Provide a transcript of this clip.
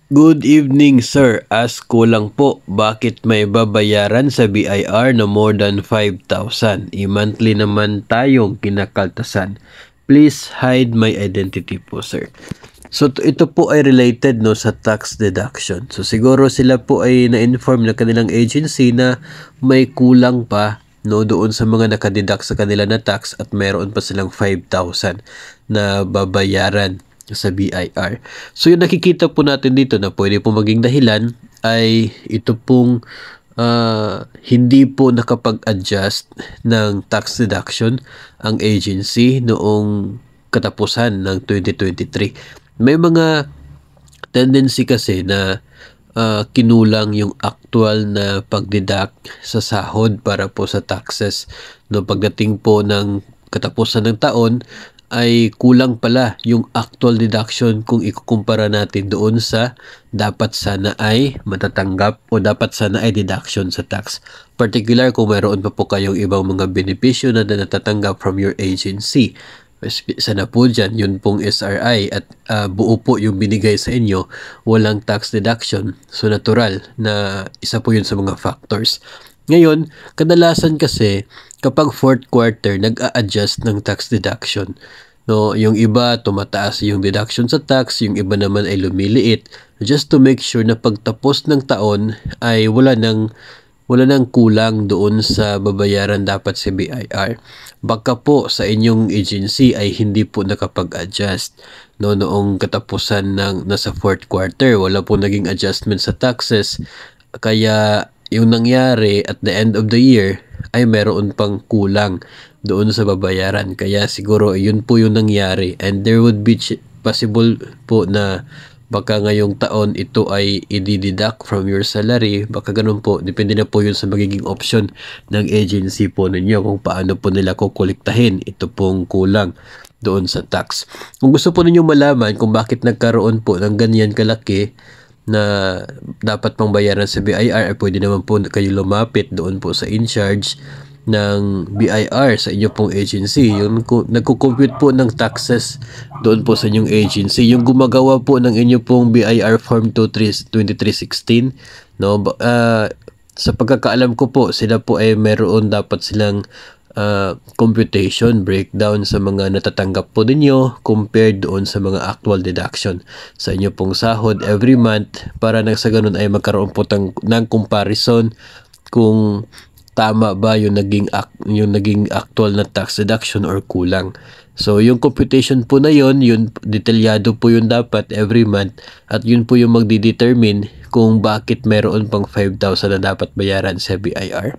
Good evening, sir. Ask ko lang po, bakit may babayaran sa BIR na more than 5,000? I-monthly naman tayong kinakaltasan. Please hide my identity po, sir. So, ito po ay related no sa tax deduction. So, siguro sila po ay na-inform na kanilang agency na may kulang pa no doon sa mga nakadeduct sa kanila na tax at meron pa silang 5,000 na babayaran sa BIR. So yung nakikita po natin dito na pwede po maging dahilan ay ito pong hindi po nakapag-adjust ng tax deduction ang agency noong katapusan ng 2023. May mga tendency kasi na kinulang yung actual na pagdeduct sa sahod para po sa taxes. No, pagdating po ng katapusan ng taon, ay kulang pala yung actual deduction kung ikukumpara natin doon sa dapat sana ay matatanggap o dapat sana ay deduction sa tax. Particular kung mayroon pa po kayong ibang mga benepisyo na natatanggap from your agency. Sana po dyan, yun pong SRI at buo po yung binigay sa inyo, walang tax deduction. So natural na isa po yun sa mga factors. Ngayon, kadalasan kasi kapag fourth quarter nag-a-adjust ng tax deduction. No, yung iba tumataas yung deduction sa tax, yung iba naman ay lumiliit just to make sure na pagtapos ng taon ay wala nang kulang doon sa babayaran dapat sa BIR. Baka po sa inyong agency ay hindi po nakapag-adjust no noong katapusan ng nasa fourth quarter, wala po naging adjustment sa taxes, kaya yung nangyari at the end of the year ay meron pang kulang doon sa babayaran. Kaya siguro yun po yung nangyari, and there would be possible po na baka ngayong taon ito ay i-deduct from your salary. Baka ganun po, depende na po yun sa magiging option ng agency po ninyo kung paano po nila kukolektahin ito pong kulang doon sa tax. Kung gusto po ninyo malaman kung bakit nagkaroon po ng ganyan kalaki na dapat pang bayaran sa BIR, ay pwede naman po kayo lumapit doon po sa in-charge ng BIR sa inyo pong agency, yung nagko-compute po ng taxes doon po sa inyong agency, yung gumagawa po ng inyo pong BIR Form 2316, no? Sa pagkakaalam ko po, sila po ay meron dapat silang computation breakdown sa mga natatanggap po ninyo compared doon sa mga actual deduction sa inyo pong sahod every month, para nang sa ganun ay magkaroon po ng comparison kung tama ba yung naging actual na tax deduction or kulang. So yung computation po na yun detalyado po yun dapat every month, at yun po yung magdi-determine kung bakit meron pang 5,000 na dapat bayaran sa BIR.